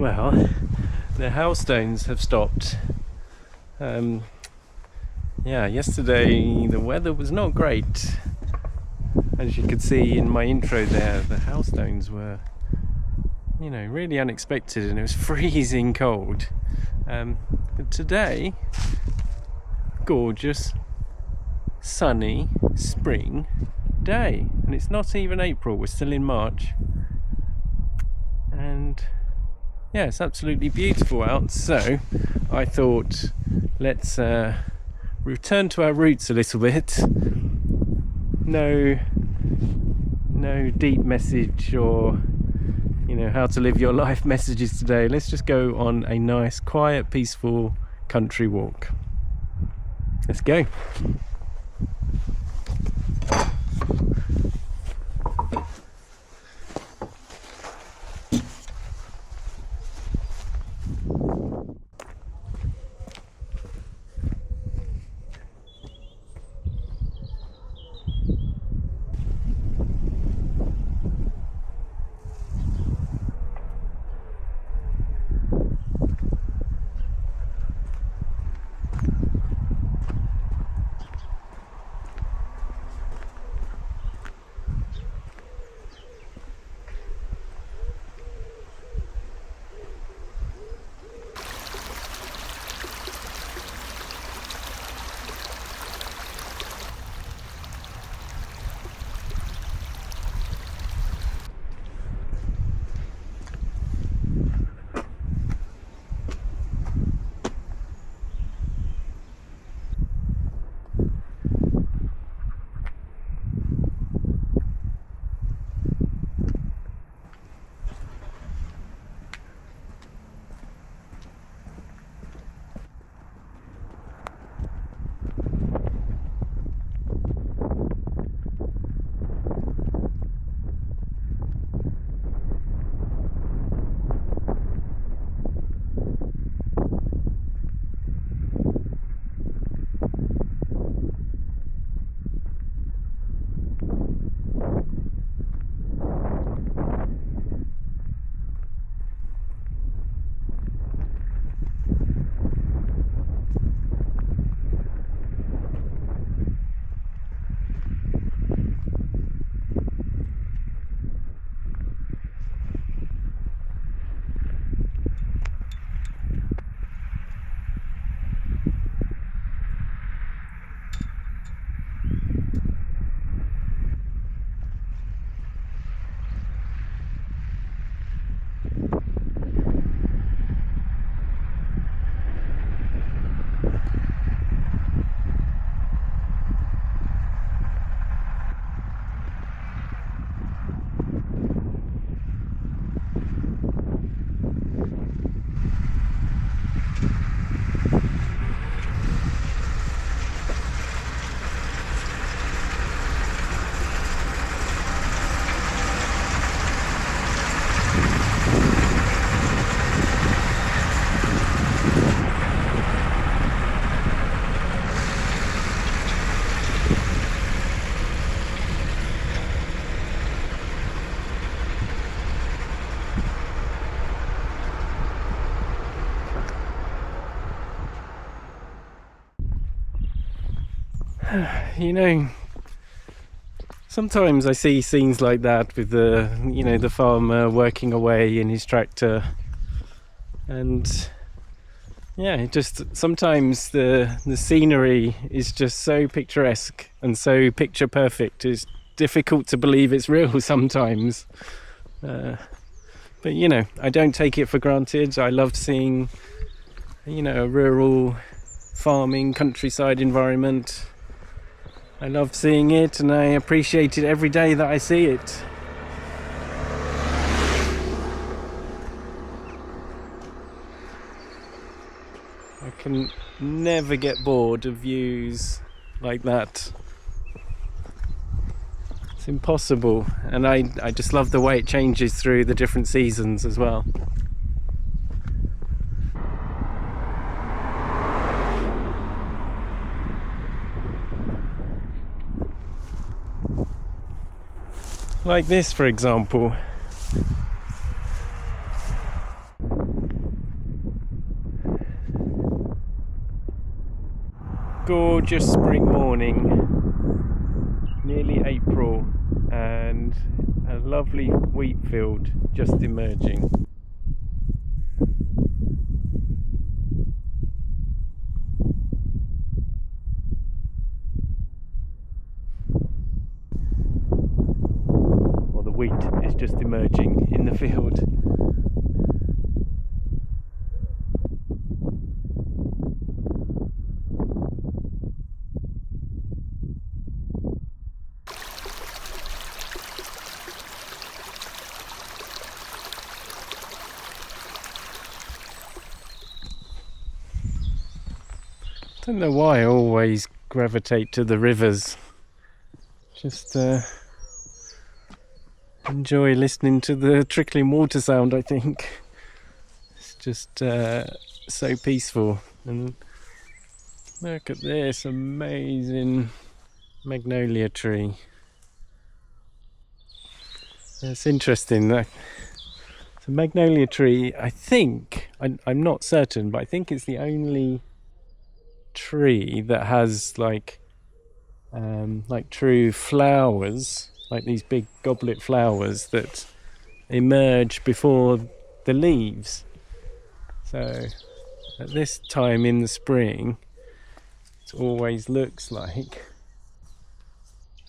Well, the hailstones have stopped. Yesterday the weather was not great. As you could see in my intro there, the hailstones were, really unexpected, and it was freezing cold. But today, gorgeous, sunny spring day, and it's not even April, we're still in March, and it's absolutely beautiful out. So I thought, let's return to our roots a little bit. No deep message or how to live your life messages today. Let's just go on a nice, quiet, peaceful country walk. Let's go. Sometimes I see scenes like that with the farmer working away in his tractor, and just sometimes the scenery is just so picturesque and so picture perfect. It's difficult to believe it's real sometimes, but I don't take it for granted. I love seeing a rural farming countryside environment. I love seeing it, and I appreciate it every day that I see it. I can never get bored of views like that. It's impossible, and I just love the way it changes through the different seasons as well. Like this, for example. gorgeous spring morning, nearly April, and a lovely wheat field just emerging. Well, the wheat is just emerging in the field. I don't know why I always gravitate to the rivers. Just enjoy listening to the trickling water sound, I think. It's just so peaceful. And look at this amazing magnolia tree. It's interesting that the magnolia tree, I think, I'm not certain, but I think it's the only tree that has like true flowers, like these big goblet flowers that emerge before the leaves. So at this time in the spring, it always looks like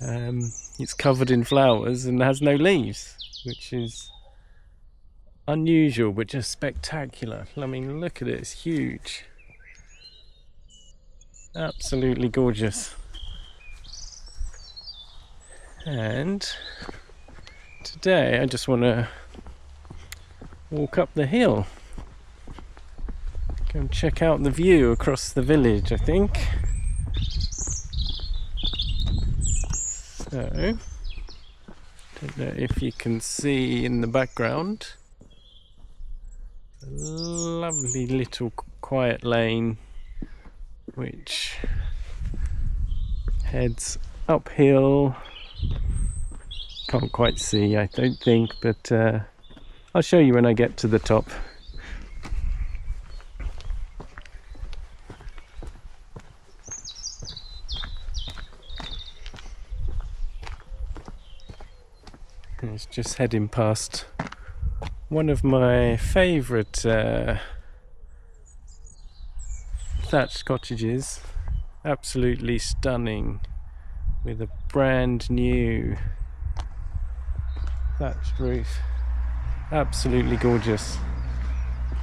it's covered in flowers and has no leaves, which is unusual but just spectacular. I mean, look at it, it's huge. Absolutely gorgeous. And today I just want to walk up the hill, go and check out the view across the village, I think. So, don't know if you can see in the background a lovely little quiet lane which heads uphill. Can't quite see, I don't think, but I'll show you when I get to the top. It's just heading past one of my favourite thatched cottages, absolutely stunning, with a brand new thatched roof, absolutely gorgeous.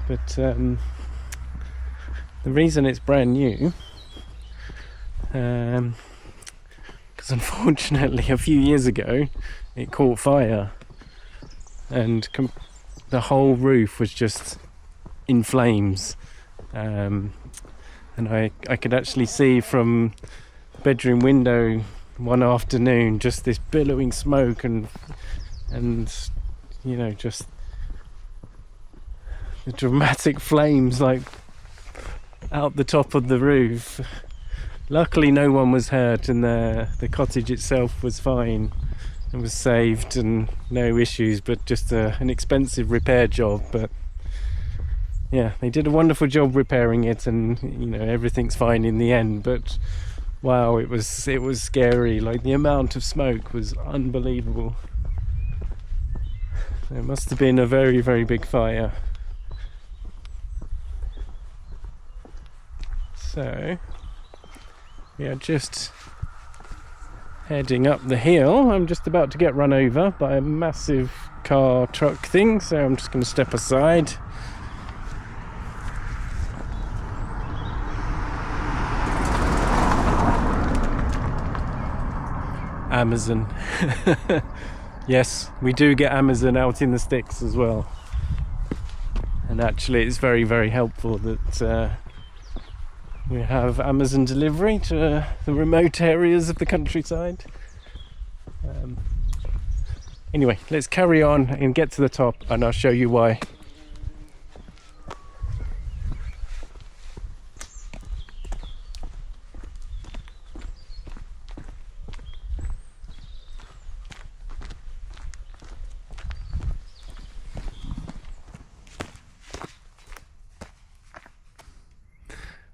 But the reason it's brand new, because unfortunately a few years ago it caught fire and the whole roof was just in flames, and I could actually see from the bedroom window one afternoon just this billowing smoke and you know, just the dramatic flames like out the top of the roof. Luckily no one was hurt and the cottage itself was fine and was saved and no issues, but just an expensive repair job. But yeah, they did a wonderful job repairing it, and you know, everything's fine in the end. But wow, it was scary. Like, the amount of smoke was unbelievable. It must have been a very, very big fire. So we are just heading up the hill. I'm just about to get run over by a massive car truck thing, so I'm just going to step aside. Amazon. Yes, we do get Amazon out in the sticks as well, and actually it's very, very helpful that we have Amazon delivery to the remote areas of the countryside. Anyway, let's carry on and get to the top, and I'll show you why.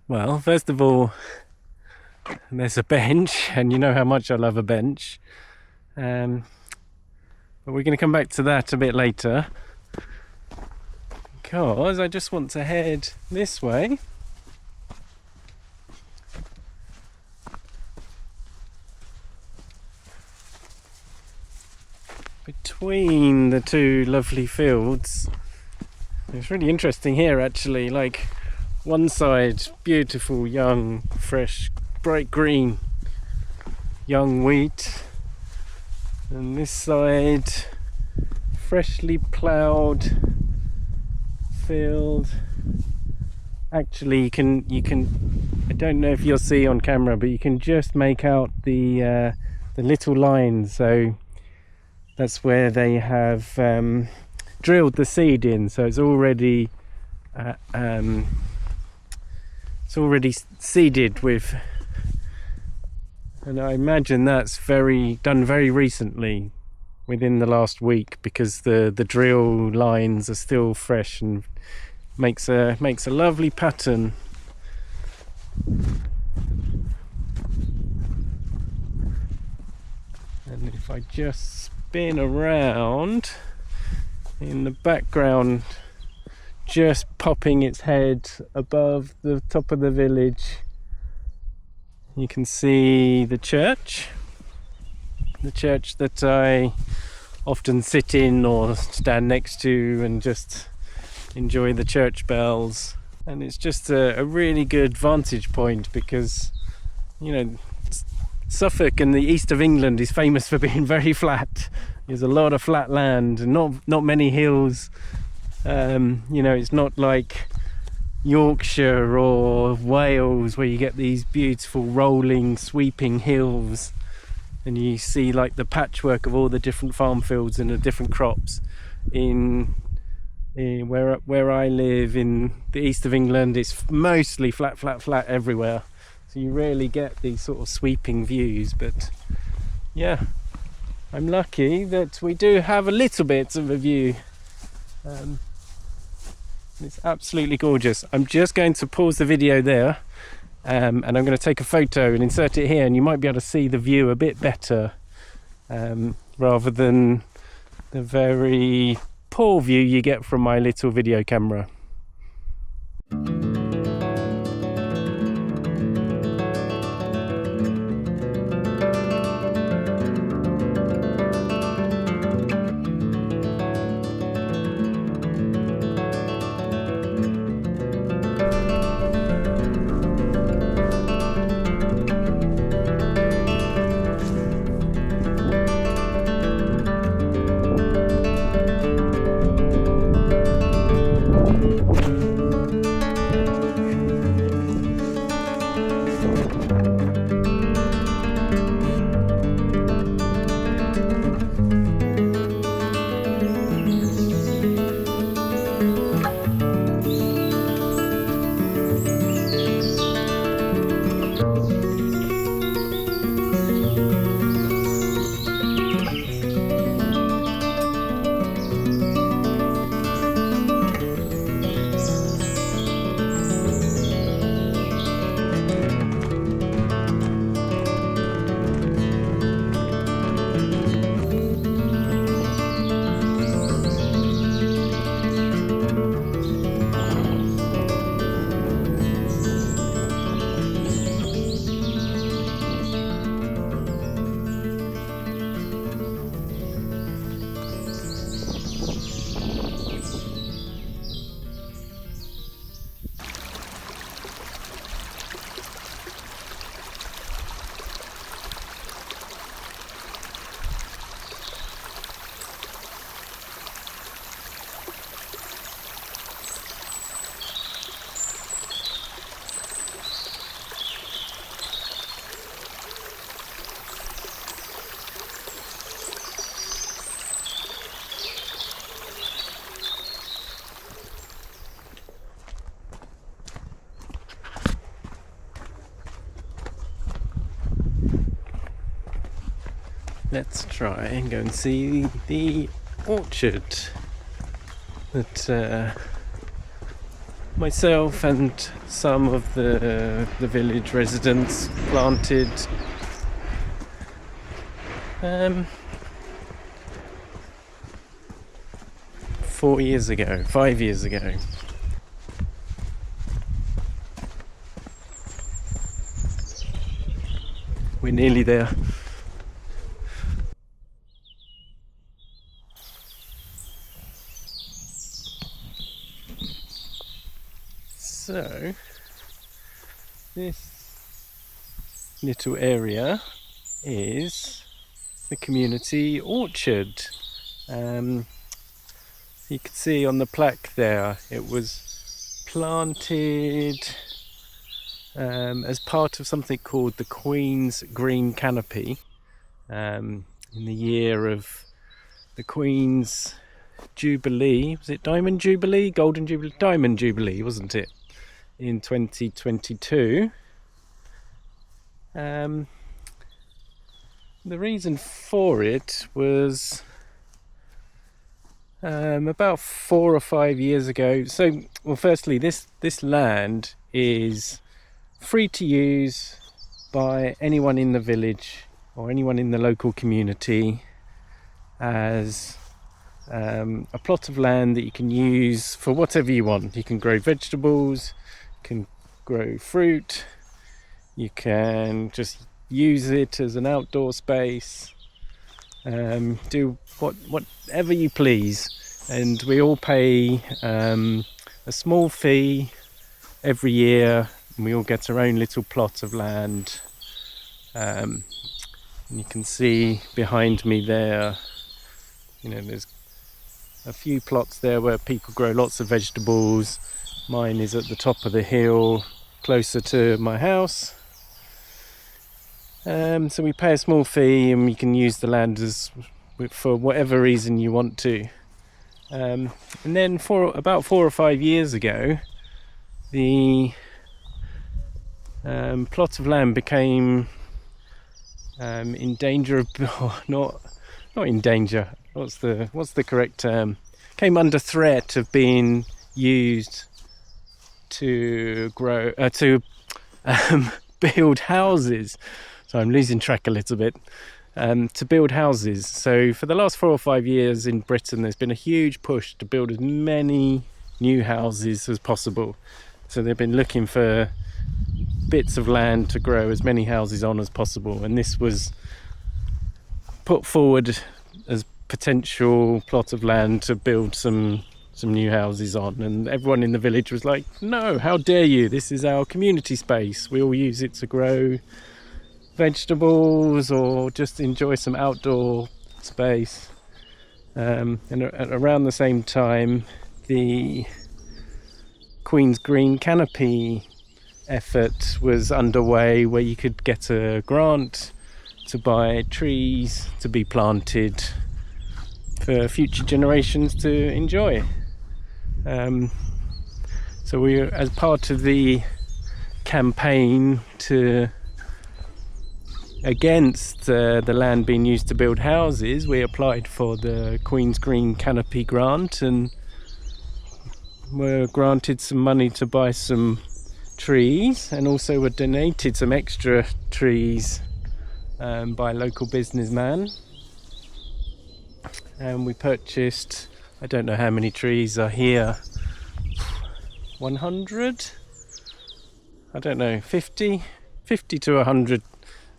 Well, first of all, And there's a bench, and you know how much I love a bench. But we're going to come back to that a bit later, because I just want to head this way. Between the two lovely fields. It's really interesting here actually, like one side beautiful young fresh bright green young wheat, and this side freshly ploughed field. Actually you can I don't know if you'll see on camera, but you can just make out the little lines. So that's where they have drilled the seed in, so it's already seeded with, and I imagine that's done very recently, within the last week, because the drill lines are still fresh and makes a lovely pattern. And if I just spin around, in the background, just popping its head above the top of the village, you can see the church that I often sit in or stand next to and just enjoy the church bells. And it's just a really good vantage point, because you know Suffolk and the east of England is famous for being very flat. There's a lot of flat land and not many hills. You know, it's not like Yorkshire or Wales where you get these beautiful rolling sweeping hills and you see like the patchwork of all the different farm fields and the different crops. In where I live in the east of England, it's mostly flat everywhere. So you rarely get these sort of sweeping views, but yeah, I'm lucky that we do have a little bit of a view. It's absolutely gorgeous. I'm just going to pause the video there, and I'm going to take a photo and insert it here, and you might be able to see the view a bit better, rather than the very poor view you get from my little video camera. Let's try and go and see the orchard that myself and some of the village residents planted 4 years ago, 5 years ago. We're nearly there. So, this little area is the community orchard. You can see on the plaque there, it was planted as part of something called the Queen's Green Canopy in the year of the Queen's Jubilee. Was it Diamond Jubilee? Golden Jubilee? Diamond Jubilee, wasn't it? In 2022. The reason for it was about 4 or 5 years ago. So, well, firstly, this land is free to use by anyone in the village or anyone in the local community as a plot of land that you can use for whatever you want. You can grow vegetables, you can grow fruit, you can just use it as an outdoor space, do whatever you please, and we all pay a small fee every year, and we all get our own little plot of land. And you can see behind me there, there's a few plots there where people grow lots of vegetables. Mine is at the top of the hill, closer to my house. So we pay a small fee and we can use the land for whatever reason you want to. And then for about 4 or 5 years ago, the plot of land became in danger of not in danger. What's the correct term? Came under threat of being used to grow build houses. So I'm losing track a little bit. To build houses. So for the last 4 or 5 years in Britain, there's been a huge push to build as many new houses as possible. So they've been looking for bits of land to grow as many houses on as possible, and this was put forward as potential plot of land to build some new houses on, and everyone in the village was like, no, how dare you, this is our community space, we all use it to grow vegetables or just enjoy some outdoor space. And around the same time, the Queen's Green Canopy effort was underway, where you could get a grant to buy trees to be planted for future generations to enjoy. So we, as part of the campaign against the land being used to build houses, we applied for the Queen's Green Canopy grant and were granted some money to buy some trees, and also were donated some extra trees by a local businessman. And we purchased, I don't know how many trees are here, 100? I don't know, 50 to 100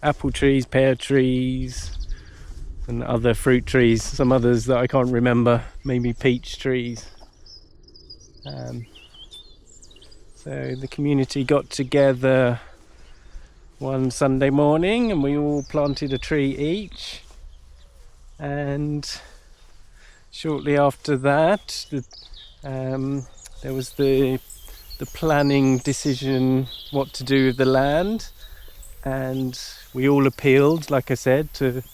apple trees, pear trees, and other fruit trees, some others that I can't remember, maybe peach trees. So the community got together one Sunday morning and we all planted a tree each, and shortly after that there was the planning decision what to do with the land, and we all appealed, like I said, that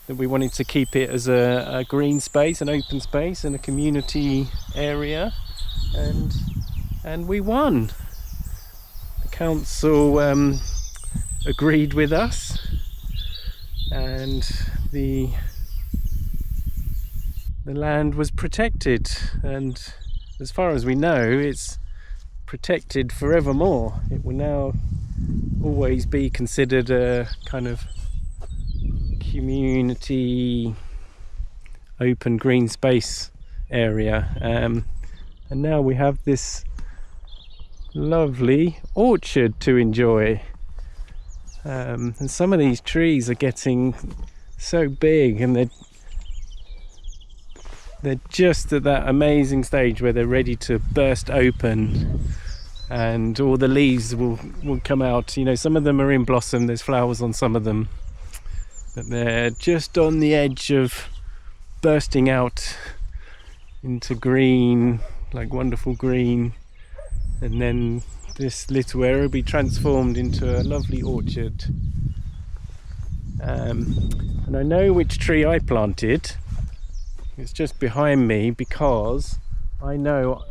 we wanted to keep it as a green space, an open space and a community area, and we won. The council agreed with us, and the land was protected, and as far as we know, it's protected forevermore. It will now always be considered a kind of community open green space area, and now we have this lovely orchard to enjoy, and some of these trees are getting so big, and they're just at that amazing stage where they're ready to burst open and all the leaves will come out. You know, some of them are in blossom, there's flowers on some of them, but they're just on the edge of bursting out into green, like wonderful green, and then this little area will be transformed into a lovely orchard. And I know which tree I planted. It's just behind me, because I know,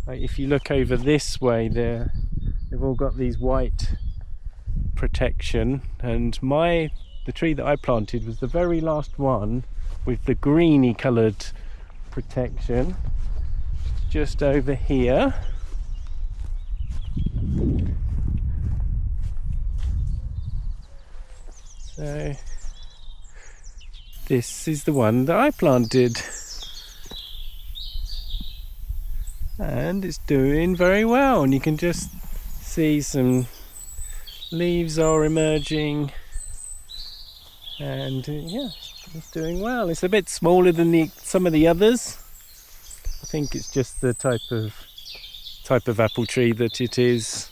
like, if you look over this way, they've all got these white protection, and the tree that I planted was the very last one with the greeny coloured protection, just over here. So this is the one that I planted, and it's doing very well, and you can just see some leaves are emerging, and yeah, it's doing well. It's a bit smaller than some of the others. I think it's just the type of apple tree that it is.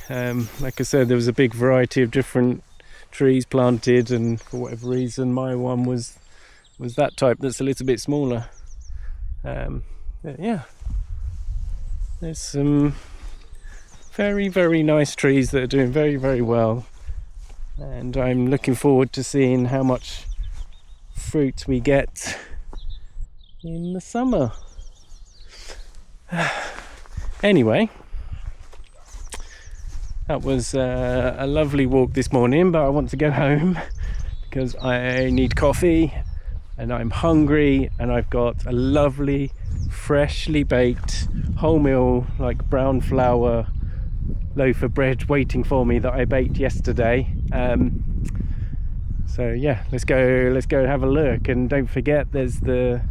Like I said, there was a big variety of different trees planted, and for whatever reason my one was that type that's a little bit smaller. But yeah, there's some very, very nice trees that are doing very, very well, and I'm looking forward to seeing how much fruit we get in the summer. Anyway, that was a lovely walk this morning, but I want to go home because I need coffee and I'm hungry, and I've got a lovely freshly baked wholemeal, like brown flour loaf of bread waiting for me that I baked yesterday. So yeah, let's go and have a look. And don't forget, there's the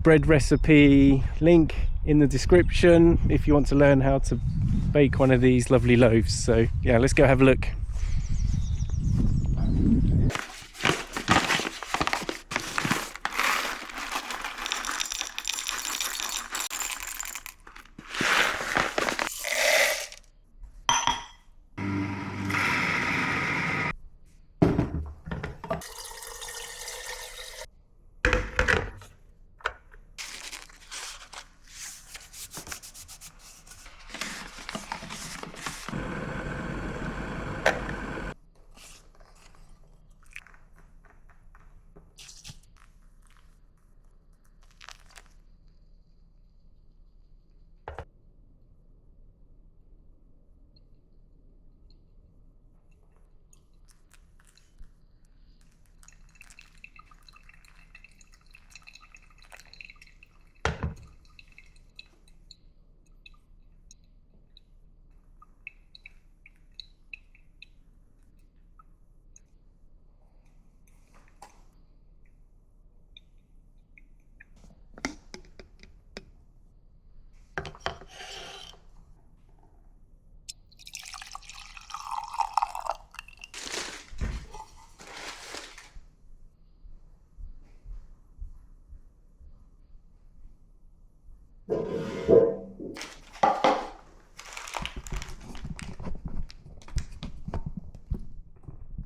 bread recipe link in the description if you want to learn how to bake one of these lovely loaves. So yeah, let's go have a look.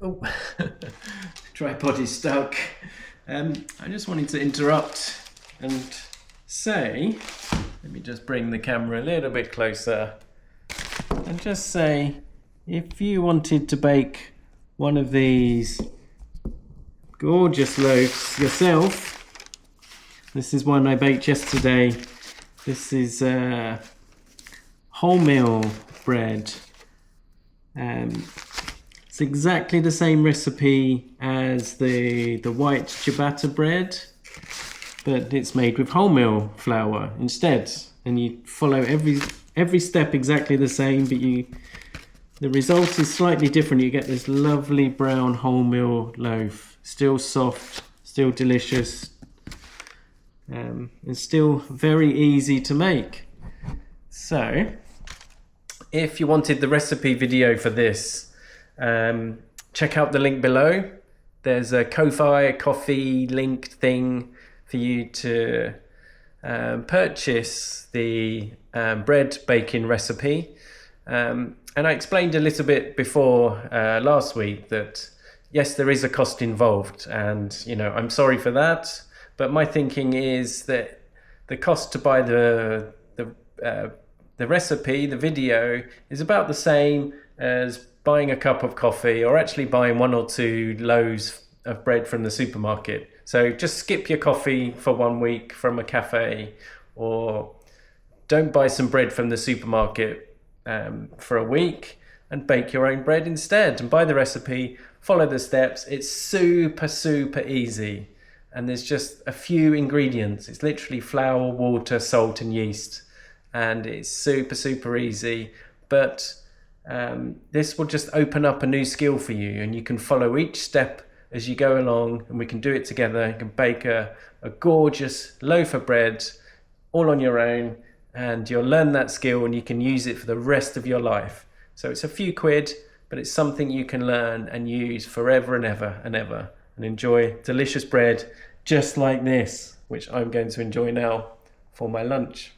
Oh, tripod is stuck. I just wanted to interrupt and say, let me just bring the camera a little bit closer and just say, if you wanted to bake one of these gorgeous loaves yourself, this is one I baked yesterday. This is wholemeal bread. It's exactly the same recipe as the white ciabatta bread, but it's made with wholemeal flour instead. and you follow every step exactly the same, but the result is slightly different. You get this lovely brown wholemeal loaf, still soft, still delicious, and still very easy to make. So if you wanted the recipe video for this, check out the link below. There's a Ko-Fi coffee link thing for you to purchase the bread baking recipe. And I explained a little bit before last week that yes, there is a cost involved, and I'm sorry for that. But my thinking is that the cost to buy the recipe, the video, is about the same as buying a cup of coffee, or actually buying 1 or 2 loaves of bread from the supermarket. So just skip your coffee for 1 week from a cafe, or don't buy some bread from the supermarket for a week, and bake your own bread instead, and buy the recipe, follow the steps. It's super easy, and there's just a few ingredients. It's literally flour, water, salt and yeast, and it's super easy. But this will just open up a new skill for you, and you can follow each step as you go along, and we can do it together. You can bake a gorgeous loaf of bread all on your own, and you'll learn that skill and you can use it for the rest of your life. So it's a few quid, but it's something you can learn and use forever and ever and enjoy delicious bread just like this, which I'm going to enjoy now for my lunch.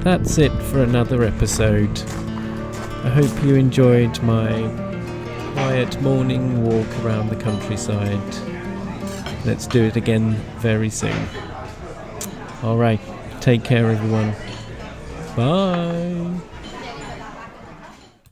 that's it for another episode. I hope you enjoyed my quiet morning walk around the countryside. Let's do it again very soon. Alright, take care everyone. Bye.